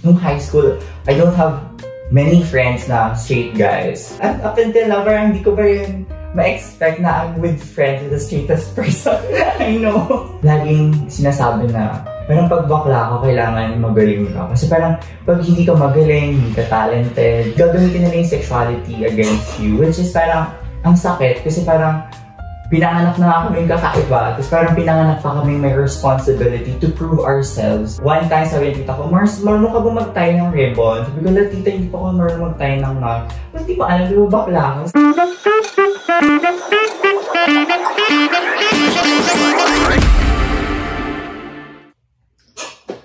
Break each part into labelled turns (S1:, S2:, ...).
S1: nung high school, I don't have many friends na straight guys. And up until now, parang hindi ko pa rin ma-expect na I'm with friends with the straightest person I know. Laging sinasabi na, parang pag bakla ka, kailangan magaling ka. Kasi parang pag hindi ka magaling, hindi ka talented, gagamitin nila yung sexuality against you. Which is parang, ang sakit kasi parang pinanganak na kami kakaiba, tapos parang pinanganak pa kami may responsibility to prove ourselves. One time sabi ng tita ko, Mars, marunong ka ba mag-tie ng ribbon? Sabi ko, tita, hindi pa ako marunong mag-tie ng knot. Mas di pa alam, di ba bakla ka?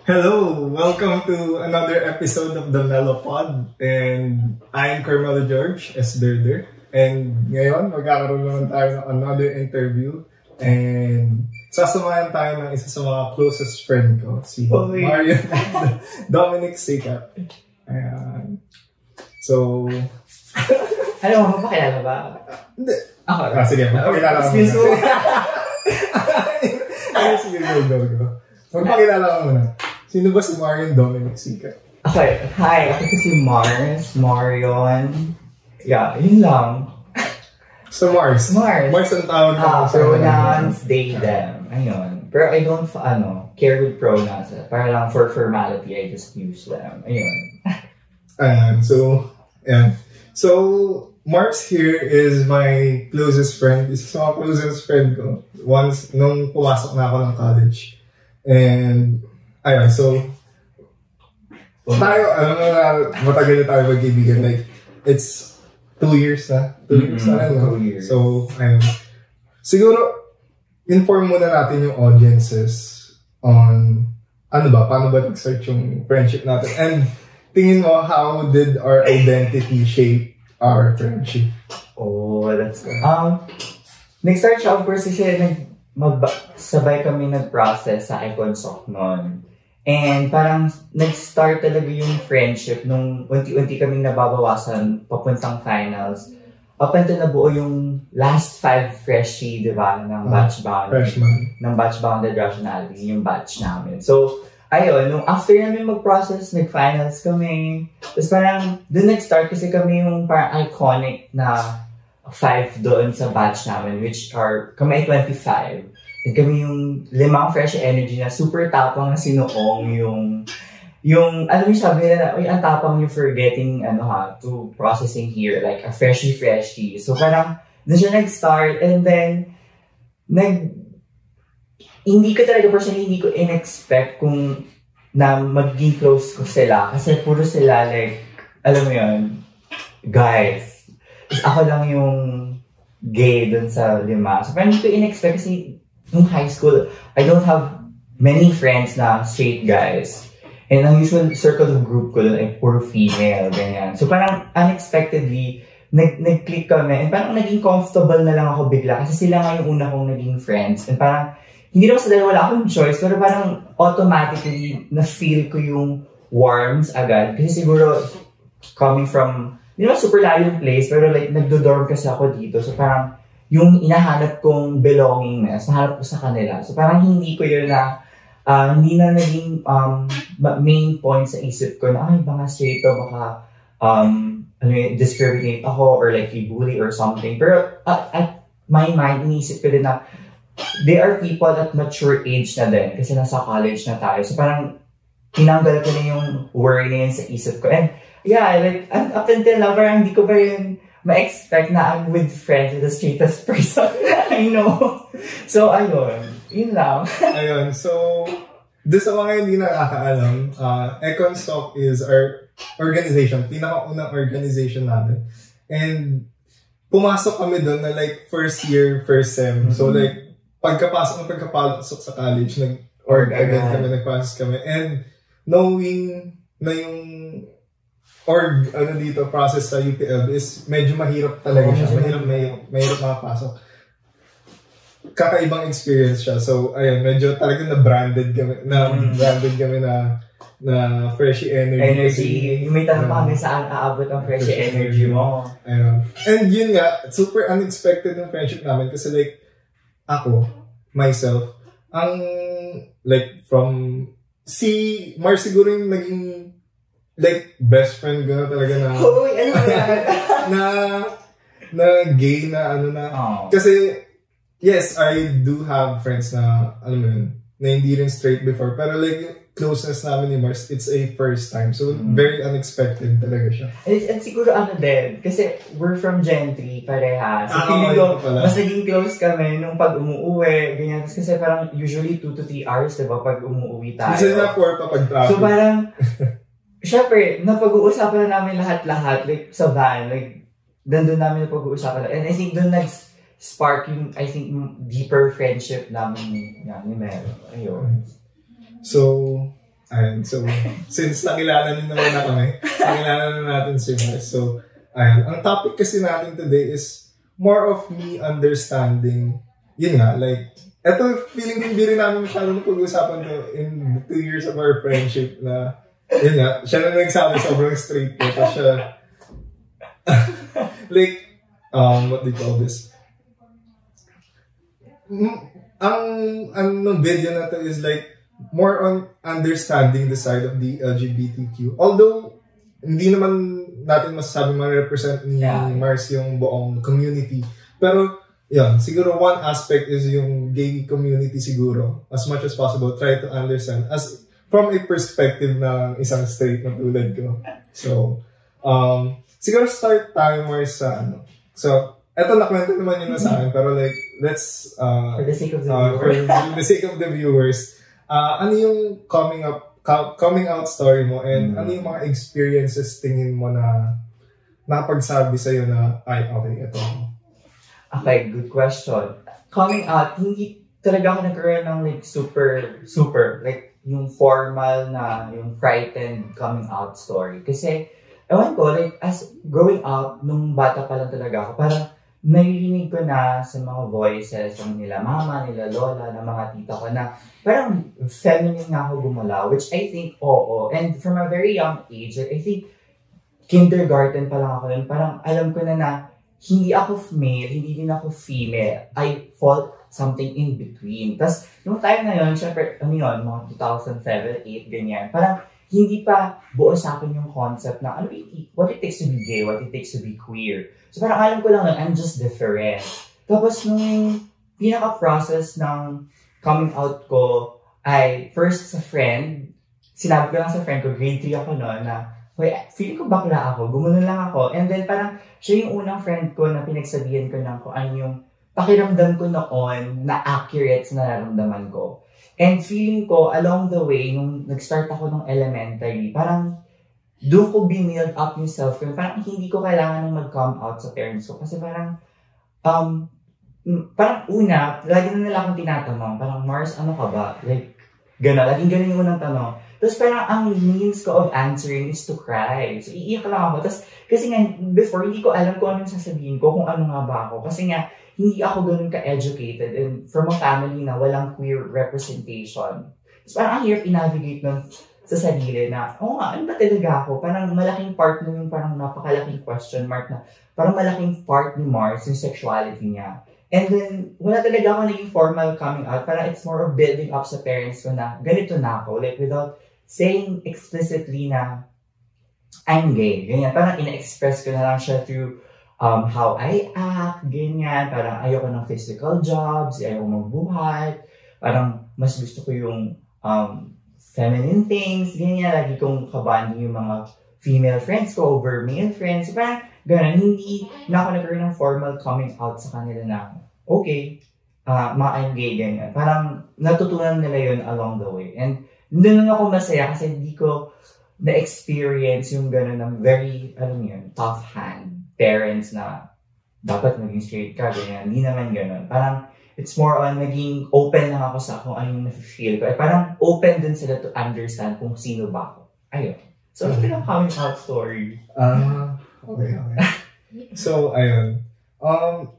S2: Hello! Welcome to another episode of the Mellow Pod. And I'm Carmelo George, S. Derder. And ngayon, magkakaroon naman tayo ng another interview. And sasamayan tayo ng isa sa mga closest friend ko, si Mario Dominic Sikat. Ayan. So...
S1: Alam mo, mapakilala ba?
S2: Hindi.
S1: Ako.
S2: Sige, mapakilala mo muna. Sige, go. Magpakilala ka muna. Sino ba si Marion Dominic Sikat?
S1: Okay, hi. Ako si Mars, Marion. Yeah, yun lang.
S2: So Mars. Mars ang tawag na.
S1: Pronouns, they, them. Ayun. Pero I don't, care with pronouns. Para lang for formality, I just use them. Ayun.
S2: So, Mars here is my closest friend. Isa sa mga closest friend ko. Once, nung pumasok na ako ng college. And, ayun, so, tayo, matagal na tayo magkaibigan. Like, it's 2 years na. 2 years na.
S1: 2 years.
S2: So, ayun. Siguro, inform muna natin yung audiences on, paano ba nag-start yung friendship natin? And, tingin mo, how did our identity shape our friendship?
S1: Oh, that's good. Nag-start siya, of course, kasi sabay kami nag-process sa Iconsoc noon. And parang nag-start talaga yung friendship nung unti-unti kaming nababawasan papuntang finals. Up until nabuo yung last 5 freshie, di ba, ng batch bound.
S2: Freshman.
S1: Ng batch bounded rationality, yung batch namin. So, ayun, nung after namin mag-process, nag-finals kami. Tapos parang doon nag-start kasi kami yung parang iconic na 5 doon sa batch namin, which are, kami ay 25. And kami yung 5 fresh energy na super tapang na sinuong yung alam mo sabi nila, ang tapang niyo for getting, to processing here, like a freshie. So parang, doon siya nag-start, and then, hindi ko in-expect kung na maging close ko sila. Kasi puro sila, like, alam mo yun, guys. Tapos ako lang yung gay dun sa 5. So parang hindi ko in-expect kasi nung high school, I don't have many friends na straight guys. And ang usual circle of group ko dun ay puro female, ganyan. So parang unexpectedly, nag-click kami. And parang naging comfortable na lang ako bigla. Kasi sila nga yung una kong naging friends. And parang, hindi naman sa dahil wala akong choice, pero parang automatically na-feel ko yung warmth agad. Kasi siguro, coming from, hindi naman super layo yung place, pero like, nagdo-dorm kasi ako dito. So parang, yung inahanap kong belongingness, nahanap ko sa kanila. So parang hindi ko yun na, hindi na naging main point sa isip ko na, ay, baka straight to, baka, discriminate ako, or like, i-bully or something. Pero at my mind, inisip ko din na, they are people at mature age na din kasi nasa college na tayo. So parang tinanggal ko na yung worry na yun sa isip ko. And yeah, like up until now, parang hindi ko pa rin ma-expect na I'm with friends with the straightest person I know. So ayun, yun lang.
S2: Ayun, so doon sa mga hindi nakakaalam, Iconsoc is our organization, pinaka-unang organization namin. And pumasok kami doon na like first year, first sem. So like pagkapasok sa college, nagpasok kami. And knowing na yung process sa UPL is medyo mahirap talaga siya. Mahirap makapasok. Kakaibang experience siya. So, ayun, medyo talagang na-branded kami na freshy energy.
S1: May tanong pa kami saan aabot ang freshy energy mo.
S2: Ayun. And yun nga, super unexpected ng friendship namin kasi like, ako, myself, ang, like, from, si Mars siguro yung naging like, best friend ko na talaga na,
S1: Hoy, ano ba yan?
S2: na gay na, ano na. Kasi, yes, I do have friends na, alam mo yun, na hindi rin straight before. Pero like, yung closeness namin ni Mars, it's a first time. So, very unexpected talaga siya.
S1: And siguro ano din, kasi we're from Gen 3 pareha. So, feeling ko, mas naging close kami nung pag umuuwi, ganyan. Kasi parang usually 2 to 3 hours, diba, pag umuuwi tayo.
S2: Kasi na 4 pa pag traffic.
S1: So, parang, syempre, napag-uusapan na namin lahat-lahat, like, sa van, like, nandun namin napag-uusapan. And I think doon nag-spark yung, I think, deeper friendship namin ni Mel. Ayun.
S2: So, ayun. So, since nakilala niyo naman na kami, nakilala na natin si Mars. So, ayun. Ang topic kasi natin today is more of me understanding, yun nga, like, eto, feeling ko hindi rin namin masyadong pag-usapan to in the 2 years of our friendship na, yun nga, siya na nagsabi sobrang straight ko. Tapos siya, like, what do you call this? Ang video na to is like, more on understanding the side of the LGBTQ. Although, hindi naman natin masasabi ma-represent ni Mars yung buong community. Pero, yun, siguro one aspect is yung gay community siguro. As much as possible, try to understand as from a perspective ng isang straight na tulad ko. So, siguro start tayo Mars sa ano. So, eto nakwento naman yun na sa akin, pero like, let's,
S1: for the sake of the viewers.
S2: For the sake of the viewers, ano yung coming out story mo and ano yung mga experiences tingin mo na napagsabi sa'yo na, ay, okay, ito.
S1: Okay, good question. Coming out, hindi talaga ako nagkaroon ng like super, like yung formal na, yung frightened coming out story. Kasi, ewan ko, like, as growing up, nung bata pa lang talaga ako, parang naririnig ko na sa mga voices ng nila mama, nila lola, ng mga tita ko na parang feminine nga ako gumalaw, which I think, oo. And from a very young age, like, I think kindergarten pa lang ako nun, parang alam ko na hindi ako male, hindi din ako female. I fall something in between. Tapos, nung time na yun, syempre, ano yun, mga 2007, 2008, ganyan, parang hindi pa buo sa akin yung concept na what it takes to be gay, what it takes to be queer. So parang alam ko lang I'm just different. Tapos nung pinaka-process ng coming out ko ay first sa friend, sinabi ko lang sa friend ko, grade 3 ako noon na, feeling ko bakla ako, gumunan lang ako. And then parang siya yung unang friend ko na pinagsabihan ko ng kung ano yung pakiramdam ko noon na accurate sa nararamdaman ko. And feeling ko, along the way, nung nag-start ako ng elementary, parang doon ko binild up yung self ko. Parang hindi ko kailangan ng mag-come out sa parents ko. Kasi parang, parang una, lagi na nila akong tinatanong, parang, Mars, ano ka ba? Like, gano'n. Laging gano'n yung unang tanong. Tapos parang ang means ko of answering is to cry. So, iiyak lang ako. Tapos, kasi nga, before, hindi ko alam kung anong sasabihin ko, kung ano nga ba ako. Kasi nga, hindi ako ganun ka-educated and from a family na walang queer representation. So, parang ang hirap i-navigate nun sa sarili na, nga, ano ba talaga ako? Parang malaking part nun yung parang napakalaking question mark na parang malaking part ni Mars yung sexuality niya. And then, wala talaga ako naging formal coming out. Parang it's more of building up sa parents ko na ganito na ako. Like, without saying explicitly na I'm gay. Ganyan. Parang ina-express ko na lang siya through how I act, ganyan. Parang ayoko ng physical jobs, ayoko magbuhat. Parang mas gusto ko yung feminine things, ganyan. Lagi kong kabanding yung mga female friends ko over male friends. So, parang gano'n, hindi na ako nagkaroon ng formal coming out sa kanila na, okay, I'm gay, ganyan. Parang natutunan nila yun along the way. And doon ako masaya kasi hindi ko na-experience yung gano'n ng very, tough hand parents na dapat maging straight ka, ganyan. Hindi naman gano'n. Parang it's more on naging open lang ako sa kung ano yung na-feel ko. Parang open din sila to understand kung sino ba ako. Ayun. So, ito yung coming out story.
S2: Okay. So, ayun.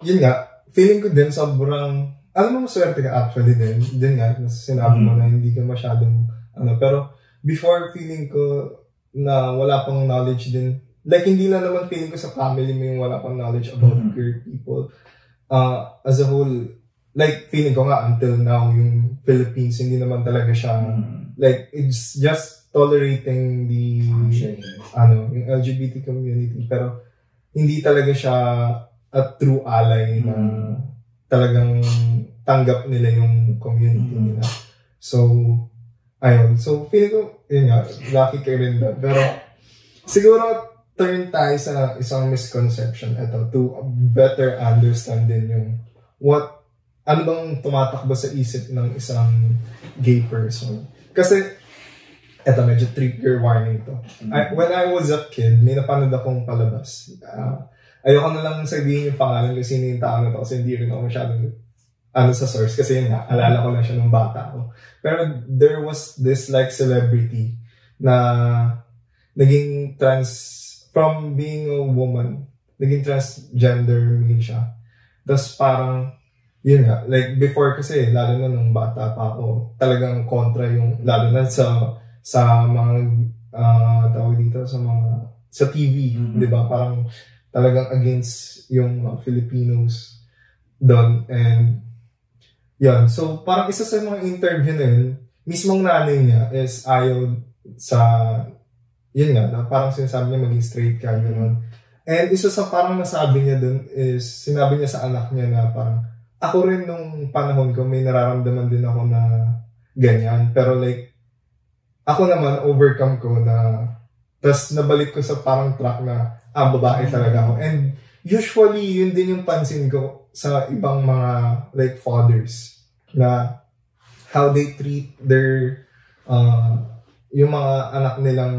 S2: Yun nga, feeling ko din sobrang, alam mo, swerte ka actually din. Din nga, sinabi mo na hindi ka masyadong, pero before feeling ko na wala pang knowledge din, like hindi na naman feeling ko sa family mo yung wala pang knowledge about queer people. As a whole, like feeling ko nga until now, yung Philippines, hindi naman talaga siya, like it's just tolerating the yung LGBT community, pero hindi talaga siya a true ally na talagang tanggap nila yung community nila. So, ayun. So, feeling ko, yun nga, lucky kayo rin doon. Pero, siguro, turn tayo sa isang misconception ito to better understand din yung ano bang tumatakbo sa isip ng isang gay person. Kasi, eto, medyo trigger warning to. When I was a kid, may napanood akong palabas. Ayoko na lang sabihin yung pangalan kasi sino yung tao na to kasi hindi rin ako masyadong sa source. Kasi yun nga, alala ko lang siya nung bata ako. Pero there was this like celebrity na naging from being a woman, naging transgender male siya. Tapos parang, yun nga, like before kasi, lalo na nung bata pa ako, talagang kontra yung, lalo na sa mga, tawag dito, sa TV, di ba? Parang talagang against yung Filipinos doon. And, yun. So, parang isa sa mga interview na yun, mismong nanay niya is ayaw sa, yun nga, na parang sinasabi niya maging straight ka, gano'n. And isa sa parang nasabi niya dun is, sinabi niya sa anak niya na parang, ako rin nung panahon ko, may nararamdaman din ako na ganyan. Pero like, ako naman, overcome ko na, tas nabalik ko sa parang track na, babae talaga ako. And usually, yun din yung pansin ko sa ibang mga like fathers na how they treat their yung mga anak nilang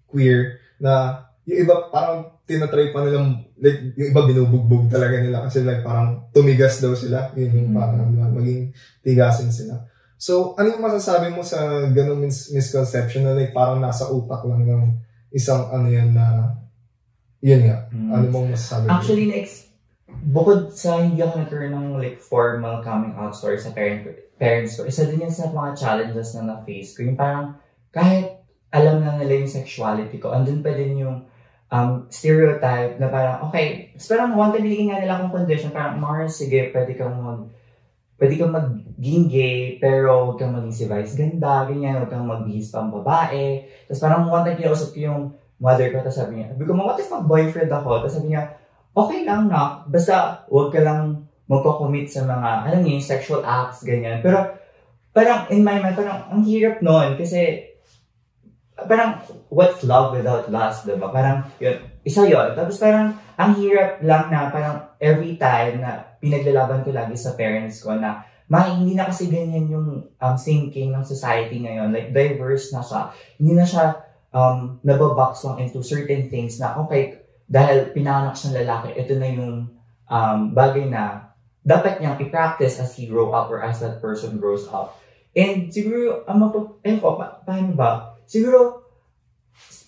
S2: queer na yung iba parang tinatry pa nilang like yung iba binubugbog talaga nila kasi like parang tumigas daw sila yun yung parang maging tigasin sila. So ano yung masasabi mo sa ganung misconception na like parang nasa utak lang ng isang ano yan na yun nga ano mong masasabi mo?
S1: Actually bukod sa hindi ako nagkaroon ng like formal coming out story sa parents ko, isa din yan sa mga challenges na na-face ko. Yung parang kahit alam na nila yung sexuality ko, andun pa din yung stereotype na parang, okay, parang wanted bigyan nga nila akong condition, parang, Mars, sige, pwede kang maging gay, pero huwag kang maging si Vice ganda, ganyan, huwag kang magbihis pang babae. Tapos parang wanted kinausap ko yung mother ko, tapos sabi niya, what if mag-boyfriend ako? Tapos sabi niya, okay lang na, basta huwag ka lang magko-commit sa mga, alam niyo, sexual acts, ganyan. Pero, parang, in my mind, parang, ang hirap nun, kasi, parang, what's love without lust, diba? Parang, yun, isa yun. Tapos parang, ang hirap lang na, parang, every time na pinaglalaban ko lagi sa parents ko na, hindi na kasi ganyan yung thinking ng society ngayon. Like, diverse na siya. Hindi na siya nababox lang into certain things na, okay, dahil pinanganak siyang lalaki, ito na yung bagay na dapat niyang i-practice as he grow up or as that person grows up. And siguro, paano ba? Siguro,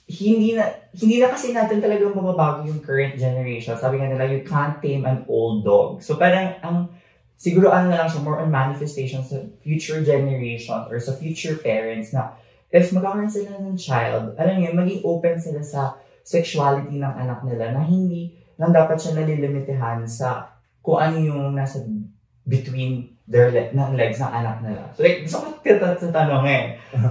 S1: hindi na kasi natin talagang mababago yung current generation. Sabi nga nila, you can't tame an old dog. So parang, siguro na lang siya, more on manifestation sa future generations or sa future parents na if magkakaroon sila ng child, alam niyo, maging open sila sa sexuality ng anak nila na hindi lang dapat siya nalilimitahan sa kung ano yung nasa between ng legs ng anak nila. So like, gusto ko tanong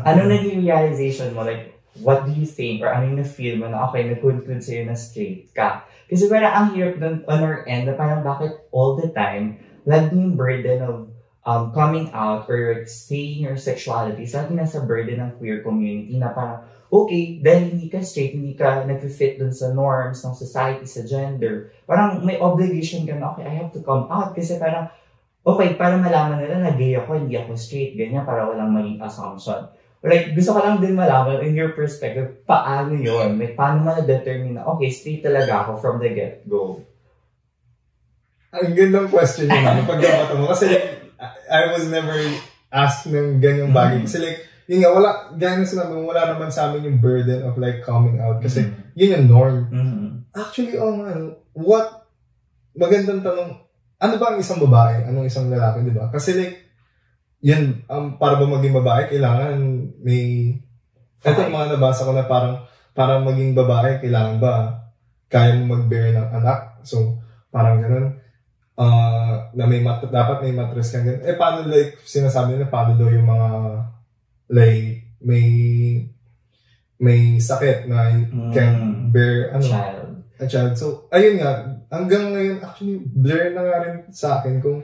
S1: ano naging realization mo? Like, what do you think? Or ano yung na-feel mo na okay, nag-conclude sa'yo na straight ka? Kasi parang ang hirap dun on our end na parang bakit all the time lagi yung burden of coming out or saying your sexuality lagi nasa burden ng queer community na parang okay, dahil hindi ka straight, hindi ka nag-fit dun sa norms ng society, sa gender. Parang may obligation ka na, okay, I have to come out. Kasi parang, okay, para malaman nila na gay ako, hindi ako straight, ganyan, para walang maling assumption. Like, gusto ko lang din malaman, in your perspective, paano yun? Like, paano mo na-determine na, okay, straight talaga ako from the get-go?
S2: Ang gandang question yun, pagdapat mo. Kasi like, I was never asked ng ganyang bagay. Kasi like, yun nga, wala naman sa amin yung burden of like coming out kasi yun yung norm. Actually, magandang tanong, ano ba ang isang babae? Anong isang lalaki, di ba? Kasi like, yun, para ba maging babae, kailangan may, ito mga nabasa ko na parang maging babae, kailangan ba kaya mo mag-bear ng anak? So, parang ganun. Na dapat may mattress kang ganun. Paano like, sinasabi nila, paano daw yung mga like, may may sakit na can bear a child. So, ayun nga, hanggang ngayon, actually, blur na nga rin sa akin kung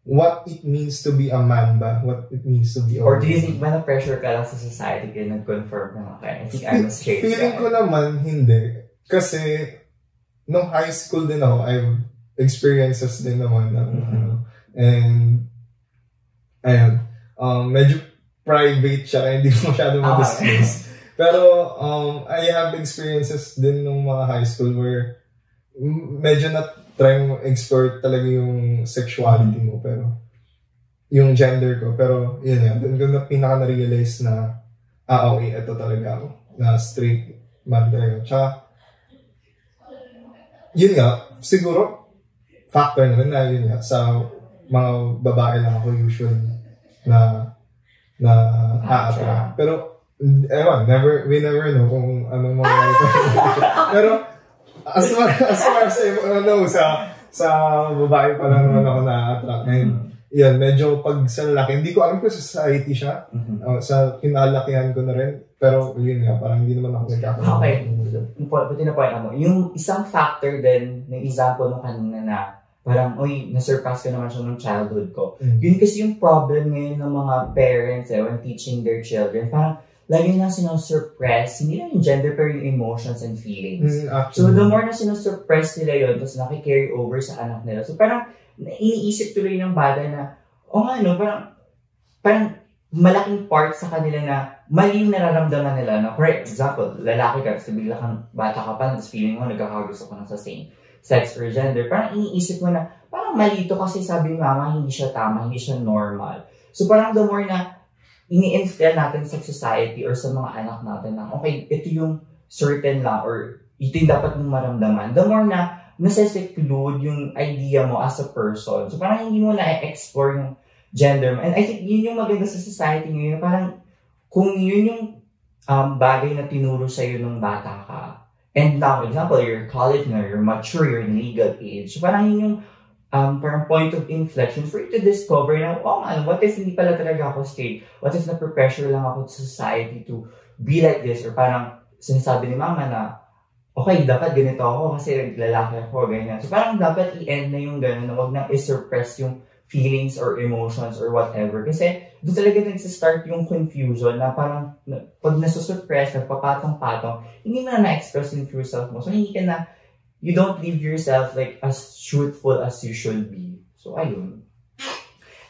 S2: what it means to be a man ba? What it means to be a
S1: Or do you think ba na-pressure ka lang sa society kaya nag-confirm na I think I'm a straight guy?
S2: Feeling ko naman, hindi. Kasi, nung high school din ako, I've experiences din naman. And, ayun, medyo private siya, kaya hindi ko masyado ma-disclose. Pero, I have experiences din nung mga high school where medyo try mo explore talaga yung sexuality mo, pero yung gender ko. Pero, yun yan. Doon ko na pinaka-na-realize na, okay, ito talaga ako. Na straight man talaga. Tsaka, yun nga, siguro, factor na rin na yun nga, sa mga babae lang ako usually na a-attract. Pero, ewan, we never know kung anong mga pero, as far as sa babae pa lang naman ako na-attract. And, yan, medyo pag sa lalaki, hindi ko alam kung sa society siya. Sa kinalakihan ko na rin. Pero, yun nga, parang hindi naman ako nagkakaroon.
S1: Okay. Buti na point mo. Yung isang factor din, ng example nung kanina na, parang, na-surpass ko naman siya nung childhood ko. Yun kasi yung problem ngayon ng mga parents when teaching their children. Parang, lagi na sinosuppress, hindi lang yung gender, pero yung emotions and feelings. So, the more na sinosuppress nila yun, tapos nakikarry over sa anak nila. So, parang, iniisip tuloy ng bata na, parang malaking part sa kanila na mali yung nararamdaman nila. Na, for example, lalaki ka, kasi bigla kang bata ka pa, tapos feeling mo, nagkakagusto ko na sa same sex or gender. Parang iniisip mo na, parang mali ito kasi sabi ni mama, hindi siya tama, hindi siya normal. So, parang the more na ini-instill natin sa society or sa mga anak natin na, okay, ito yung certain lang or ito yung dapat mong maramdaman. The more na nasa-seclude yung idea mo as a person. So, parang hindi mo na-explore yung gender mo. And I think yun yung maganda sa society ngayon. Parang kung yun yung bagay na tinuro sa'yo nung bata ka, and now, for example, you're college na, you're mature, you're in legal age. So, parang yun yung parang point of inflection for you to discover na, what if hindi pala talaga ako straight? What if na-pressure lang ako sa society to be like this? Or parang sinasabi ni mama na, okay, dapat ganito ako kasi lalaki ako, ganyan. So parang dapat i-end na yung gano'n na wag nang i-suppress yung feelings or emotions or whatever. Kasi doon talaga nagsistart yung confusion na parang pag nasusuppress, nagpapatong-patong, hindi mo na na-express yung true self mo. So hindi ka na, you don't live yourself like as truthful as you should be. So, ayun.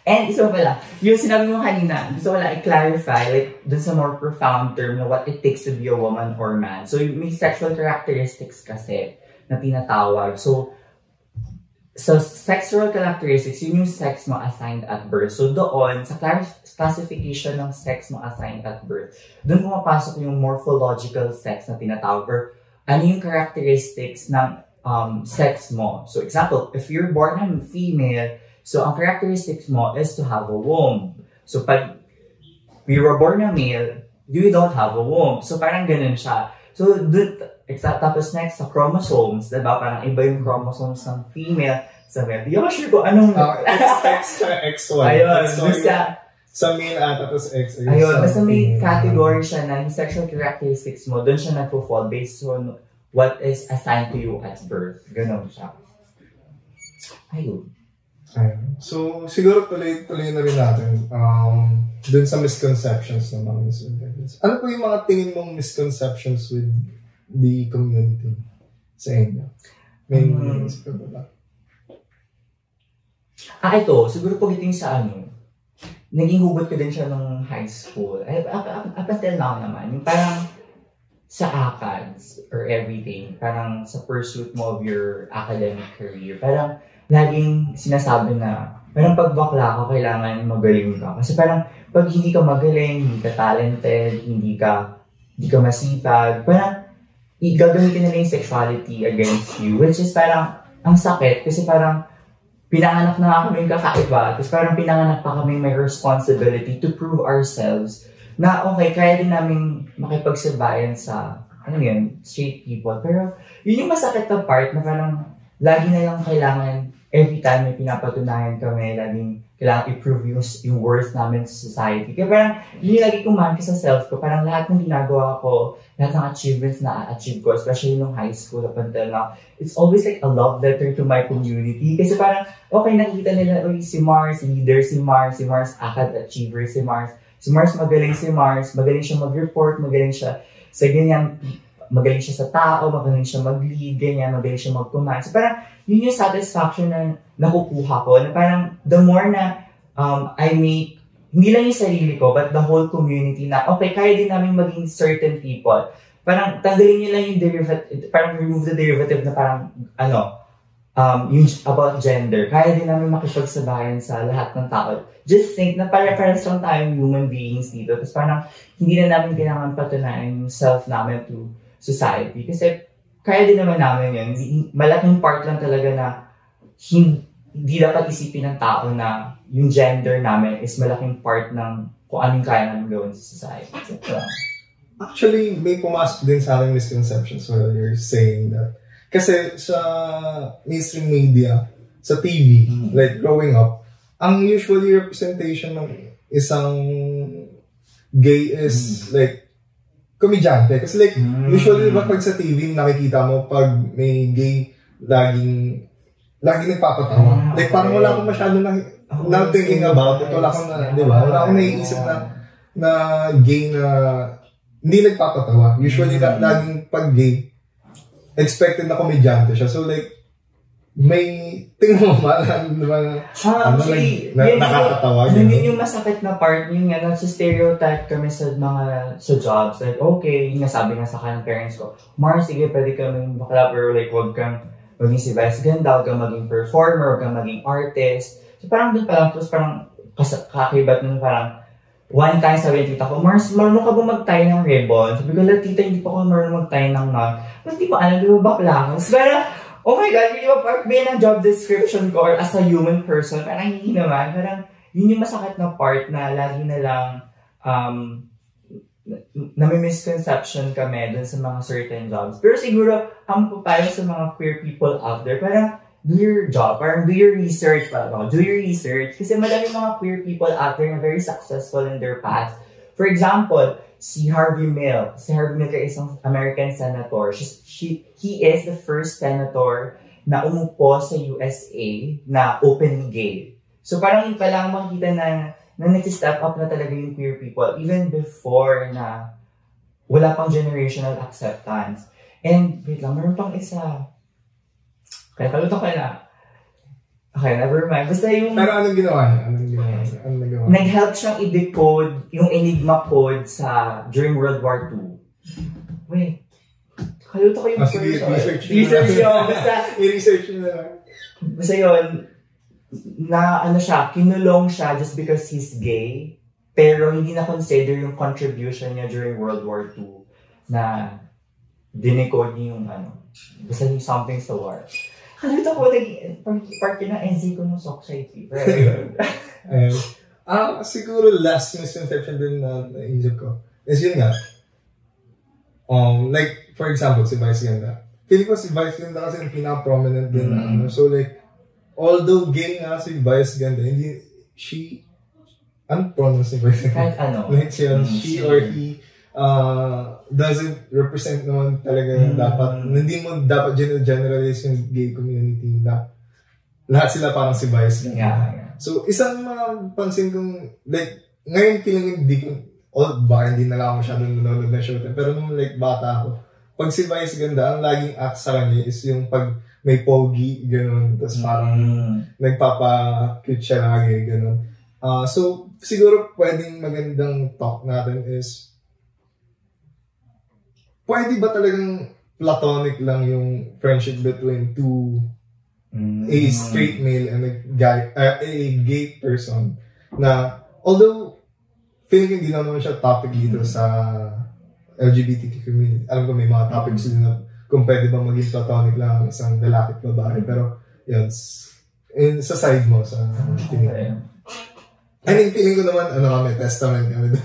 S1: And isa pala, yung sinabi mo kanina, gusto ko lang i-clarify, like, dun sa more profound term na what it takes to be a woman or man. So, may sexual characteristics kasi na tinatawag. So, sexual characteristics, yun yung sex mo assigned at birth. So, doon, sa classification ng sex mo assigned at birth, doon pumapasok yung morphological sex na tinatawag or ano yung characteristics ng sex mo. So, example, if you're born a female, so ang characteristics mo is to have a womb. So, pag you were born a male, you don't have a womb. So, parang ganun siya. So, tapos next, sa chromosomes, diba? Parang iba yung chromosomes ng female sa male. Di ako sure kung anong...
S2: X tsaka XY.
S1: Ayun,
S2: sa male tapos X.
S1: Ayun, basta may category siya na yung sexual characteristics mo, doon siya nagpo-fall based on what is assigned to you at birth. Ganon siya. Ayun.
S2: So, siguro tuloy na rin natin doon sa misconceptions ng mga misconceptions. Ano po yung mga tingin mong misconceptions with the community sa inyo? May isip ka ba?
S1: Ito. Siguro pagdating sa naging hugot ko din siya nung high school. Up until now naman. Yung parang sa ACADS or everything, parang sa pursuit mo of your academic career, parang laging sinasabi na, parang pag bakla ka, kailangan magaling ka. Kasi parang pag hindi ka magaling, hindi ka talented, hindi ka masipag, parang gagamitin nila yung sexuality against you, which is parang ang sakit kasi parang pinanganak na nga kami kakaiba, tapos parang pinanganak pa kami may responsibility to prove ourselves na okay, kaya din namin makipagsabayan sa, straight people. Pero yun yung masakit na part na parang lagi na lang kailangan, every time may pinapatunayan kami, laging kailangan i-prove yung worth namin sa society. Kaya parang, yun yung lagi kong mantra sa self ko. Parang lahat ng ginagawa ko, lahat ng achievements na achieve ko, especially nung high school up until now, it's always like a love letter to my community. Kasi parang, okay, nakikita nila, si Mars, leader si Mars acad achiever si Mars. Si Mars, magaling siya mag-report, magaling siya sa ganyan, magaling siya sa tao, magaling siya mag-lead, ganyan, magaling siya mag-command. So parang, yun yung satisfaction na nakukuha ko, na parang the more na I make, hindi lang yung sarili ko, but the whole community na, okay, kaya din namin maging certain people. Parang tanggalin nyo lang yung derivative, parang remove the derivative na parang, yung about gender. Kaya din namin makipagsabayan sa lahat ng tao. Just think na para-paras lang tayong human beings dito. Tapos parang hindi na namin kailangan patunayan yung self namin to society. Kasi kaya din naman namin yun. Malaking part lang talaga na hindi dapat isipin ng tao na yung gender namin is malaking part ng kung anong kaya namin gawin sa society. So,
S2: actually, may pumasok din sa aking misconceptions while you're saying that. Kasi sa mainstream media, sa TV, like growing up, ang usually representation ng isang gay is like komedyante. Kasi like, usually diba pag sa TV, nakikita mo pag may gay, laging nagpapatawa. Like parang wala akong masyado na thinking about it. Wala akong na, di ba? Wala akong naiisip na gay na hindi nagpapatawa. Usually, laging pag gay, expected na komedyante siya. So like, may tingnan mo ba
S1: actually,
S2: nakakatawa.
S1: Yun yung masakit na part, yun nga, nasa-stereotype kami sa jobs. Like, okay, yung nasabi nga sa kanyang parents ko, Mars, sige, pwede kami bakla, pero like, huwag kang maging si Vice ganda, huwag kang maging performer, huwag kang maging artist. So parang doon pa lang, tapos parang kakibat nun parang, one time sabi ng tita ko, Mars, marunong ka ba mag-tie ng ribbon? Sabi ko, tita, hindi pa ako marunong mag-tie ng knot. Mas di ko alam, di ba bakla ako? So parang, oh my God, hindi ba part ba ng job description ko or as a human person? Parang hindi naman. Parang yun yung masakit na part na lagi na lang nami-misconception kami dun sa mga certain jobs. Pero siguro, ang papayo sa mga queer people out there, parang do your job, parang do your research, do your research. Kasi madami mga queer people out there na very successful in their past. For example, si Harvey Milk. Si Harvey Milk ay isang American senator. He is the first senator na umupo sa USA na openly gay. So parang yun pa lang makita na nag-step up na talaga yung queer people even before na wala pang generational acceptance. And wait lang, meron pang isa. Kaya kaluto ko na. Okay, never mind. Basta yung...
S2: Pero anong ginawa niya?
S1: Nag-help siyang i-decode yung Enigma code during World War II. Wait. Kaluto ko yung
S2: sige,
S1: research yun. Basta...
S2: I-research nyo na lang.
S1: Basta yun, na kinulong siya just because he's gay, pero hindi na consider yung contribution niya during World War II na dinecode niya yung basta yung something sa war. Kalito ko, part yun ng NZ ko ng Society.
S2: Siguro last misconception din na naisip ko is yun nga. Like, for example, si Vice Ganda. Feeling ko si Vice Ganda kasi yung pinaka-prominent din na So like, although gay nga si Vice Ganda, hindi, pronounce ni Vice Ganda?
S1: Kahit
S2: Like she or he doesn't represent naman talaga dapat, hindi mo dapat generalize yung gay community na lahat sila parang si Vice.
S1: Yeah.
S2: So, isang mga pansin kong, like, ngayon feeling hindi ko, baka hindi na lang ako masyadong nanonood na show, pero nung like bata ako, pag si Vice Ganda, ang laging act sa kanya is yung pag may pogi, gano'n, tapos parang nagpapa-cute siya lagi, gano'n. So, siguro pwedeng magandang talk natin is, pwede ba talagang platonic lang yung friendship between a straight male and a gay person na although feeling hindi naman siya topic dito sa LGBTQ community. Alam ko may mga topics din na kung pwede ba maging platonic lang ang isang lalaki at babae, pero yun, sa side mo, sa tingin. I mean, feeling ko naman, kami, testament kami doon.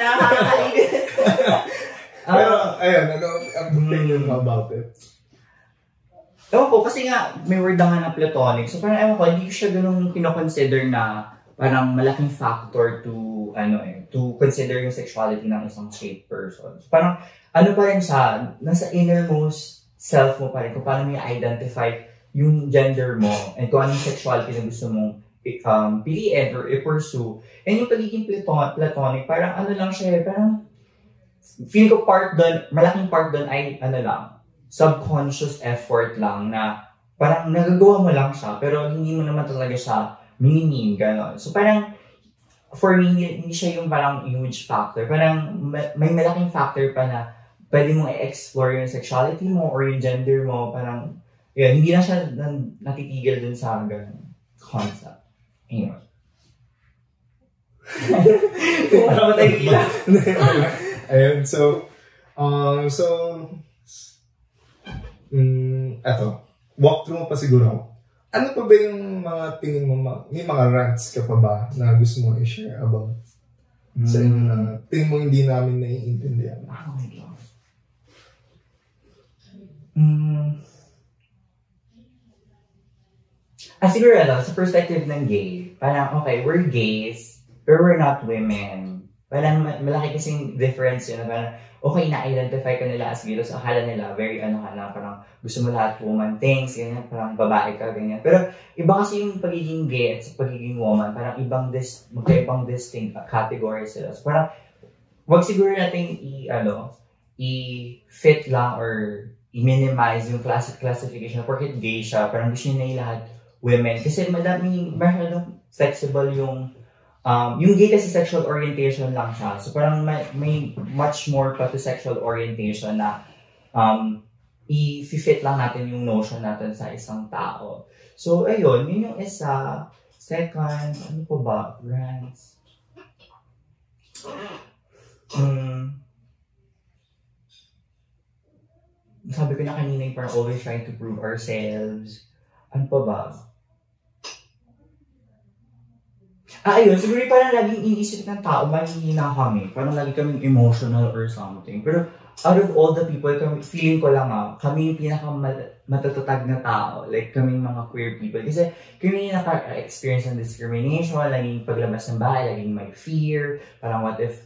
S1: Nakakalinis.
S2: Pero, ayun, ang opinion mo about it?
S1: ewan ko, kasi nga, may word na nga na platonic. So parang ewan ko, hindi ko siya ganun kinoconsider na parang malaking factor to consider yung sexuality ng isang straight person. So parang, ano pa rin siya, nasa innermost self mo pa rin, kung paano mo i-identify yung gender mo, and kung anong sexuality na gusto mong piliin or i-pursue. And yung pagiging platonic, parang ano lang siya, parang, feeling ko malaking part doon ay, subconscious effort lang na parang nagagawa mo lang siya, pero hindi mo naman talaga siya minimin, gano'n. So parang, for me, hindi siya yung parang huge factor. Parang may malaking factor pa na pwede mong i-explore yung sexuality mo or yung gender mo. Parang, yun, hindi na siya natitigil dun sa gano'n concept. Anyway. Parang matagila.
S2: Ayun, eto, walkthrough mo pa siguro ako. Ano pa ba yung mga tingin mo, may mga rants ka pa ba na gusto mo i-share about sa inyo na tingin mo hindi namin naiintindihan?
S1: Oh my God. Siguro sa perspective ng gay, parang okay, we're gays, pero we're not women. Parang malaki kasing difference yun, parang okay, na-identify ka nila as gay, so akala nila, very parang gusto mo lahat woman things, ganyan, parang babae ka, ganyan. Pero iba kasi yung pagiging gay at sa pagiging woman, parang magkaibang distinct categories sila. So parang, wag siguro natin i-fit lang or i-minimize yung classification porket gay siya, parang gusto niya lahat women. Kasi masyadong flexible yung gay kasi sexual orientation lang siya. So parang may much more pa to sexual orientation na i-fit lang natin yung notion natin sa isang tao. So ayun, yun yung isa. Second, ano po ba? Rants. Sabi ko na kanina yung parang always trying to prove ourselves. Ano pa ba? Ayun, siguro parang laging iniisip ng tao, mahihina kami. Parang lagi kaming emotional or something. Pero out of all the people, feeling ko lang kami yung pinaka-matatatag na tao. Like, kami mga queer people. Kasi kami yung naka-experience ng discrimination, laging paglabas ng bahay, laging may fear. Parang what if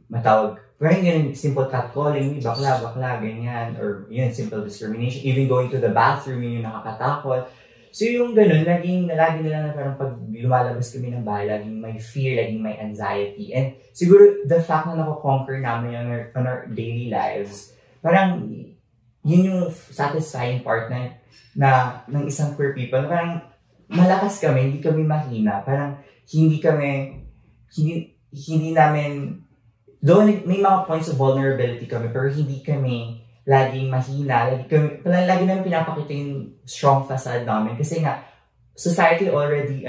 S1: matawag, parang yun, simple catcalling, bakla, ganyan. Or yun, simple discrimination. Even going to the bathroom, yun yung nakakatakot. So yung ganun, lagi nila na parang pag lumalabas kami ng bahay, laging may fear, laging may anxiety. And siguro the fact na nako-conquer namin on our daily lives, parang yun yung satisfying part na ng isang queer people. Parang malakas kami, hindi kami mahina. Parang hindi namin, though may mga points of vulnerability kami, pero hindi kami laging mahina, lagi namin pinapakita yung strong facade namin kasi nga, society already,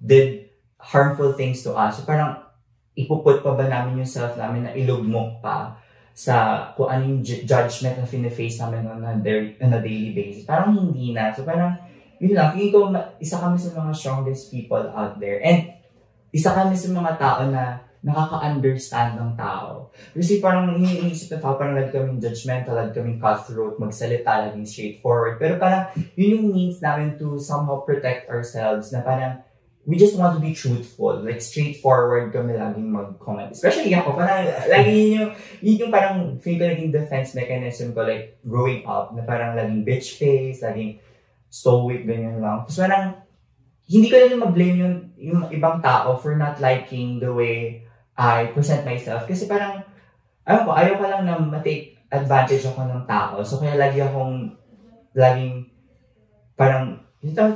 S1: did harmful things to us. So parang, ipuput pa ba namin yung self namin na ilugmok pa sa kung ano yung judgment na fina-face namin on a daily basis. Parang hindi na. So parang, yun lang, feeling ko, isa kami sa mga strongest people out there. And, isa kami sa mga tao na nakaka-understand ng tao. Kasi parang iniisip ng tao, parang lagi kaming judgmental, lagi kaming cutthroat, magsalita, laging straightforward. Pero parang yun yung means namin to somehow protect ourselves na parang we just want to be truthful. Like straightforward kami laging mag-comment. Especially ako, parang lagi yun yung parang feel ko naging defense mechanism ko like growing up na parang laging bitch face, laging stoic, ganyan lang. Tapos parang hindi ko rin mag-blame yung ibang tao for not liking the way I present myself. Kasi parang, ayaw ko lang na ma-take advantage ako ng tao. So kaya laging parang,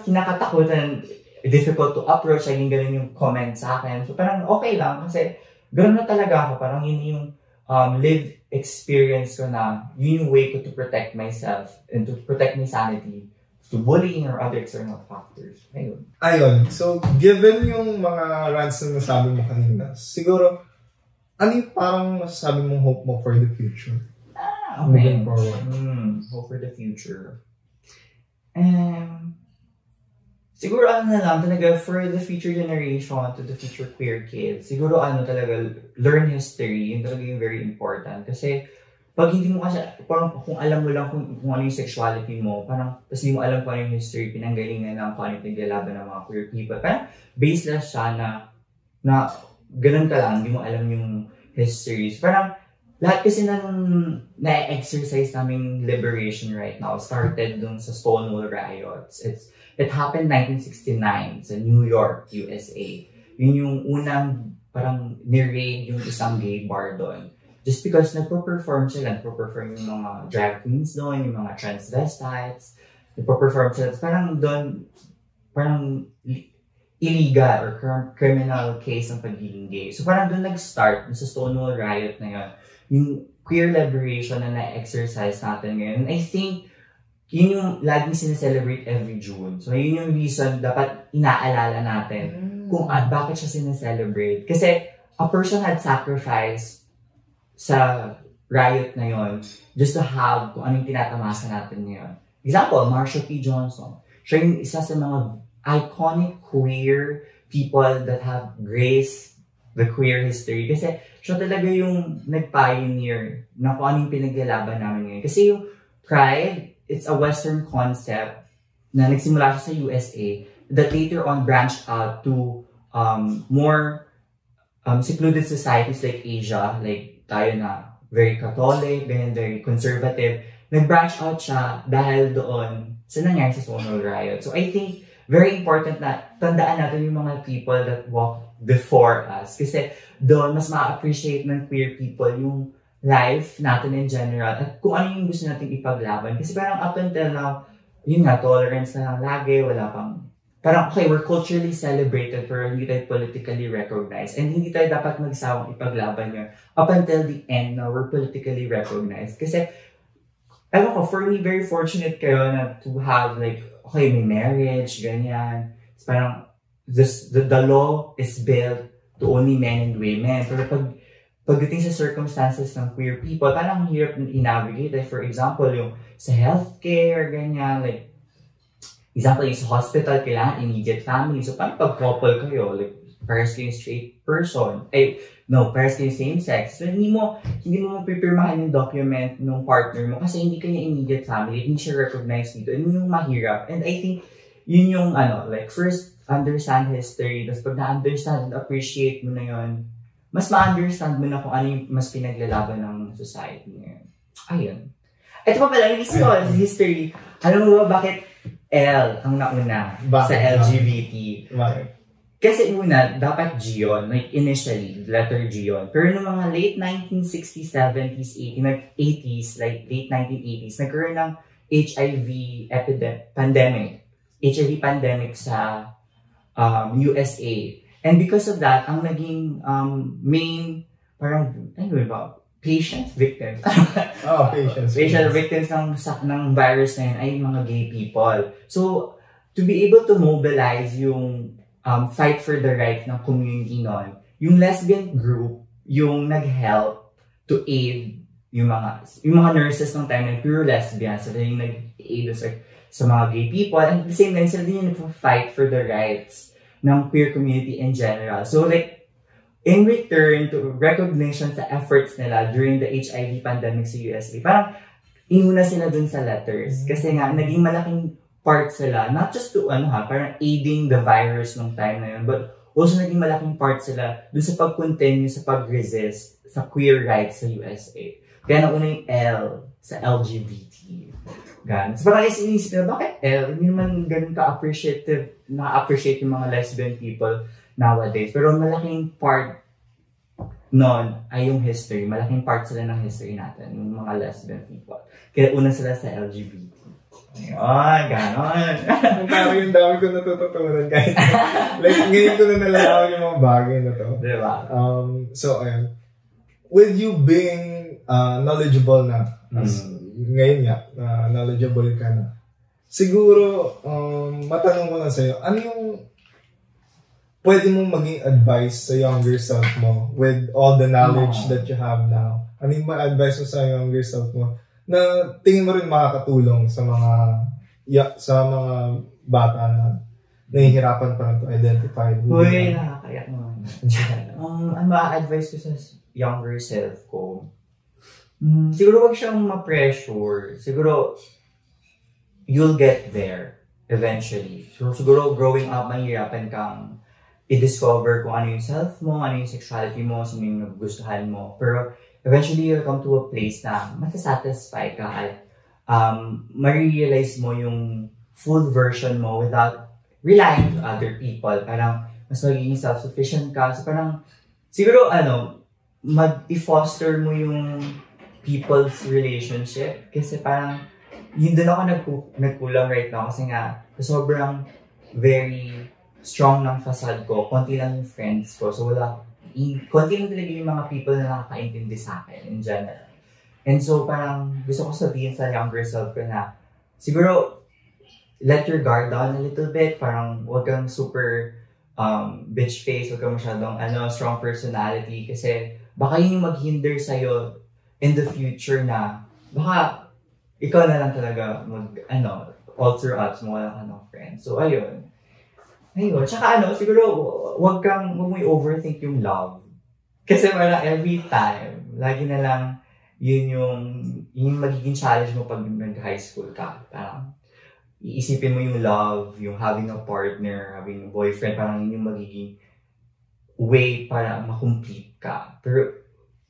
S1: kinakatakutan, difficult to approach, laging ganun yung comment sa akin. So parang okay lang kasi ganun na talaga ako. Parang yun yung lived experience ko na yun yung way ko to protect myself and to protect my sanity to bullying or other external factors.
S2: Ayun. So, given yung mga rants na nasabi mo kanina, siguro, ano yung parang masasabi mong hope mo for the future?
S1: Okay. Moving forward. Hope for the future. Siguro na lang talaga for the future generation, to the future queer kids, siguro talaga, learn history. Yun talaga yung very important. Kasi, pag hindi mo kasi, parang kung alam mo lang kung ano yung sexuality mo, parang, tapos hindi mo alam kung ano yung history, pinanggalingan ng kung ano yung naglalaban ng mga queer people. Parang, baseless siya na ganun ka lang, hindi mo alam yung histories. Parang, lahat kasi na-exercise naming liberation right now started dun sa Stonewall riots. It happened 1969 sa New York, USA. Yun yung unang parang ni-raid yung isang gay bar doon. Just because nagpo-perform yung mga drag queens doon, yung mga transvestites, nagpo-perform sila. Parang doon, parang illegal or criminal case ng pagiging gay. So parang doon nag-start, sa Stonewall riot na yun, yung queer liberation na na-exercise natin ngayon. And I think, yun yung laging sineselebrate every June. So, yun yung reason dapat inaalala natin kung bakit siya sineselebrate. Kasi, a person had sacrificed sa riot na yon just to have kung anong tinatamasa natin ngayon. Example, Marsha P. Johnson. Siya yung isa sa mga iconic queer people that have graced the queer history. Kasi, siya talaga yung nag-pioneer na kung anong pinaglalaban namin ngayon. Kasi yung Pride, it's a Western concept na nagsimula siya sa USA that later on branched out to more secluded societies like Asia, like tayo na very Catholic, ganyan, very conservative. Nag-branch out siya dahil doon sa nangyari sa Stonewall riot. So I think very important na tandaan natin yung mga people that walk before us. Kasi doon mas ma-appreciate ng queer people yung life natin in general at kung ano yung gusto natin ipaglaban. Kasi parang up until now, yun nga, tolerance na lang lagi, wala pang, parang okay, we're culturally celebrated pero hindi tayo politically recognized and hindi tayo dapat magsawang ipaglaban yun. Up until the end na we're politically recognized. Kasi, ewan ko, for me, very fortunate kayo na to have like, okay, may marriage, ganyan. It's parang, the law is built to only men and women. Pero pagdating sa circumstances ng queer people, parang hirap i-navigate. Like, for example, yung sa healthcare, ganyan, like, example, yung sa hospital, kailangan immediate family. So, paano pag-couple kayo? Like, parehas kayong straight person. Parehas kayong same sex. So, hindi mo mapipirmahan yung document ng partner mo kasi hindi kanya immediate family. Hindi siya recognized dito. Yun yung mahirap. And I think, yun yung, like, first, understand history. Tapos, pag na-understand and appreciate mo na yun, mas ma-understand mo na kung ano yung mas pinaglalaban ng society ngayon. Ayun. Ito pa pala, yung history. Alam mo ba bakit L ang nauna sa LGBT?
S2: Bakit?
S1: Kasi una, dapat G yun. Like initially, letter G yun. Pero noong mga late 1960s, 70s, 80s, like late 1980s, nagkaroon ng HIV pandemic. HIV pandemic sa USA. And because of that, ang naging main, parang, ano ba, victims. Victims ng virus na yun ay mga gay people. So, to be able to mobilize yung fight for the rights ng community nun, yung lesbian group, yung nag-help to aid yung mga nurses ng time na pure lesbians, sila yung nag-aid sa mga gay people. And at the same time, sila din yung nag-fight for the rights ng queer community in general. So like, in return to recognition sa efforts nila during the HIV pandemic sa USA, parang inuna sila dun sa letters. Kasi nga, naging malaking part sila, not just to, parang aiding the virus nung time na yun, but also naging malaking part sila dun sa pag-continue, sa pag-resist sa queer rights sa USA. Kaya nauna yung L sa LGBT. Gan. So parang inisip na, bakit L? Hindi naman ganun ka-appreciate yung mga lesbian people nowadays. Pero malaking part nun ay yung history. Malaking part sila ng history natin, yung mga lesbian people. Kaya una sila sa LGBT. Ayun, ganon.
S2: Parang yung dami ko natututunan kahit like ngayon ko na nalalaman yung mga bagay na to.
S1: Diba?
S2: So, ayun. With you being knowledgeable na, ngayon nga, knowledgeable ka na, siguro, matanong ko na sa'yo, ano yung pwede mong maging advice sa younger self mo with all the knowledge that you have now? Ano yung ma-advise mo sa younger self mo na tingin mo rin makakatulong sa mga bata na nahihirapan pa rin to identify?
S1: Uy, nakakayak naman. Ang ma-advise ko sa younger self ko, Siguro wag siyang ma-pressure. Siguro, you'll get there eventually. So, siguro growing up, mahirapan kang i-discover kung ano yung self mo, ano yung sexuality mo, sino yung nagugustuhan mo. Pero eventually, you'll come to a place na matasatisfy ka at ma-realize mo yung full version mo without relying to other people. Parang mas magiging self-sufficient ka. So parang, siguro mag-i-foster mo yung people's relationship. Kasi parang, yun din ako nagkulang right now. Kasi nga, sobrang very strong ng facade ko. Konti lang yung friends ko. So konti lang talaga yung mga people na nakakaintindi sa akin in general. And so parang gusto ko sabihin sa younger self ko na siguro let your guard down a little bit. Parang huwag kang super bitch face, huwag kang masyadong strong personality kasi baka yun yung maghinder sa'yo in the future na baka ikaw na lang talaga all throughout mo walang friends. So ayun. Tsaka siguro huwag mo i-overthink yung love. Kasi parang every time, lagi na lang yun yung magiging challenge mo pag nag-high school ka. Parang iisipin mo yung love, yung having a partner, having a boyfriend, parang yun yung magiging way para ma-complete ka. Pero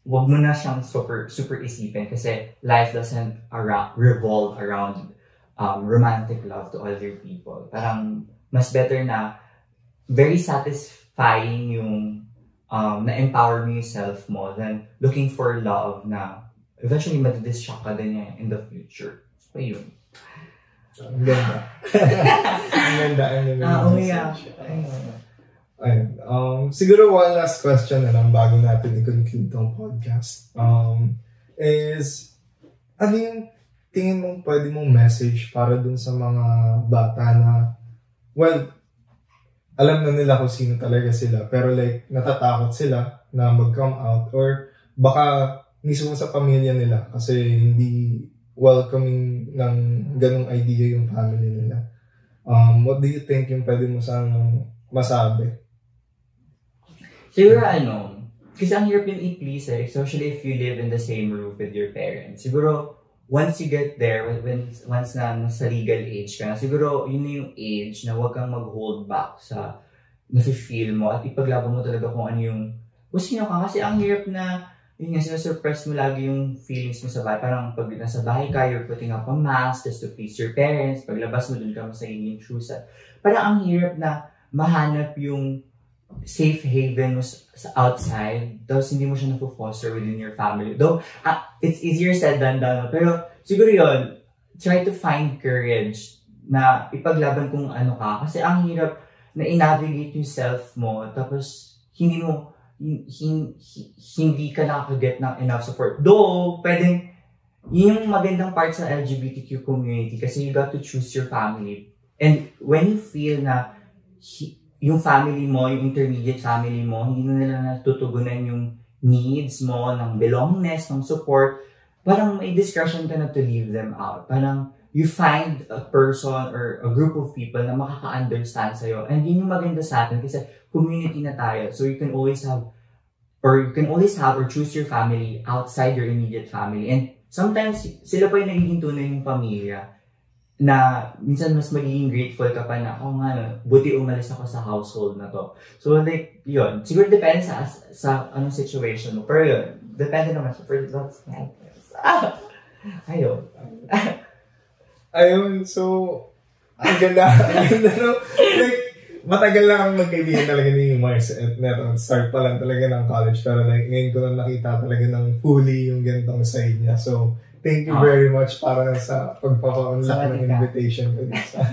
S1: wag mo na siyang super isipin kasi life doesn't revolve around romantic love to other people. Parang mas better na very satisfying yung na-empower mo yung self mo than looking for love na eventually madi-distract ka din niya in the future. So, yun.
S2: Ang ganda. Ang ganda. Ayun. Siguro one last question na lang bago natin i-conclude tong podcast. Is, ano yung tingin mong pwede mong message para dun sa mga bata na, well, alam na nila kung sino talaga sila, pero like, natatakot sila na mag-come out or baka mismo sa pamilya nila kasi hindi welcoming ng ganung idea yung family nila. What do you think yung pwede mo sanang masabi?
S1: Siguro kasi ang hirap yung i-please especially if you live in the same roof with your parents. Siguro, once you get there, once na nasa legal age ka na, siguro yun na yung age na huwag kang mag-hold back sa nafe-feel mo at ipaglaban mo talaga kung ano yung sino ka. Kasi ang hirap na yun nga, sinasuppress mo lagi yung feelings mo sa bahay. Parang pag nasa bahay ka, you're putting up a mask just to please your parents. Paglabas mo, dun ka sa yung truth. Parang ang hirap na mahanap yung safe haven mo sa outside, tapos hindi mo siya napo-foster within your family. Though, it's easier said than done. Pero siguro yun, try to find courage na ipaglaban kung ano ka. Kasi ang hirap na i-navigate yung self mo, tapos hindi ka nakakaget ng enough support. Though, pwedeng, yun yung magandang part sa LGBTQ community kasi you got to choose your family. And when you feel na yung family mo, yung intermediate family mo, hindi na nila natutugunan yung needs mo, ng belongingness, ng support, parang may discretion ka na to leave them out. Parang you find a person or a group of people na makaka-understand sa'yo. And yun yung maganda sa atin kasi community na tayo. So you can always have or choose your family outside your immediate family. And sometimes, sila pa yung nagiging tunay yung pamilya na minsan mas magiging grateful ka pa na, buti umalis ako sa household na to. So like, yun. Siguro depende sa anong situation mo. Pero yun, depende naman sa personal matters.
S2: Ayun, so, ang ganda no? Like, matagal lang ang magkaibigan talaga ni Mars at start pa lang talaga ng college pero like, ngayon ko lang nakita talaga ng fully yung ganitong side niya. So, thank you very much para sa pagpapa-unlock ng invitation ko dito.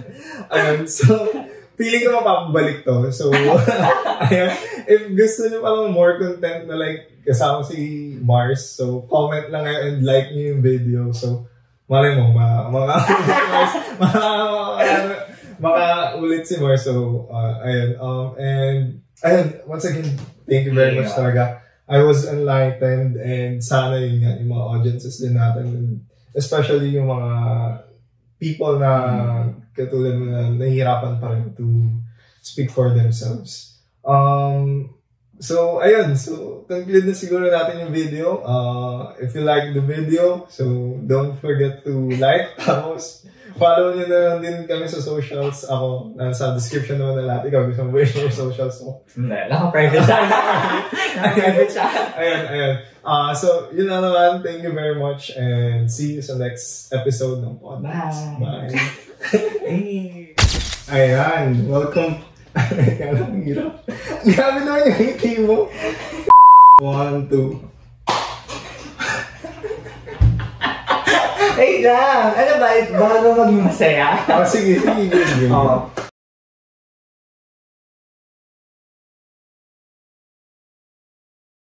S2: So, feeling ko mapapabalik to. So, ayun, if gusto nyo palang more content na like kasama si Mars, so comment lang ngayon and like nyo yung video. So, malay mo, maka-ulit si Mars. So, ayun. And, ayun, once again, thank you very much talaga. I was enlightened and sana yun nga, yung mga audiences din natin, and especially yung mga people na katulad mo na nahihirapan pa rin to speak for themselves. So, ayun. So, conclude na siguro natin yung video. If you like the video, so don't forget to like. Tapos, follow nyo na lang din kami sa socials. Ako, nasa description naman na lahat. Ikaw, gusto mo ba yung socials mo?
S1: Hindi, naka-private siya. Naka-private siya.
S2: Ayun. So, yun na naman. Thank you very much and see you sa next episode ng podcast. Bye.
S1: Hey.
S2: Ayan. Welcome. Kaya lang, hirap. Grabe naman yung ngiti mo. 1, 2.
S1: Hey lang! Ano ba? Baka maging masaya?
S2: Sige.